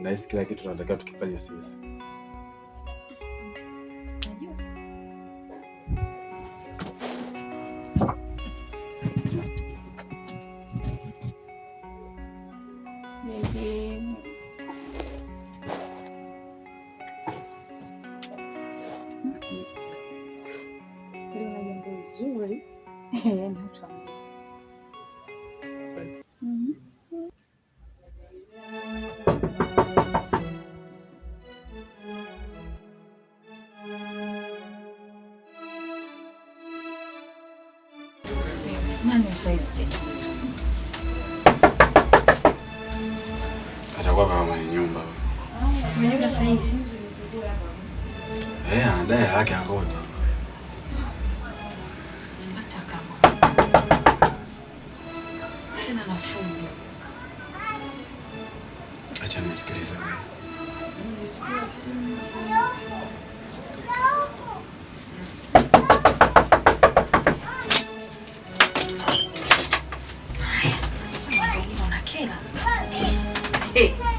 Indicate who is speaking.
Speaker 1: nahisi kila kitu tunatakiwa tukifanye sisi.
Speaker 2: Nani usaizi tena?
Speaker 1: Atakuwa kama mwenye nyumba.
Speaker 2: Mwenye nyumba saizi?
Speaker 1: Anadai haki ya kodi.
Speaker 2: Acha kama. Tena nafunga.
Speaker 1: Acha nisikilize wewe.
Speaker 2: Hey.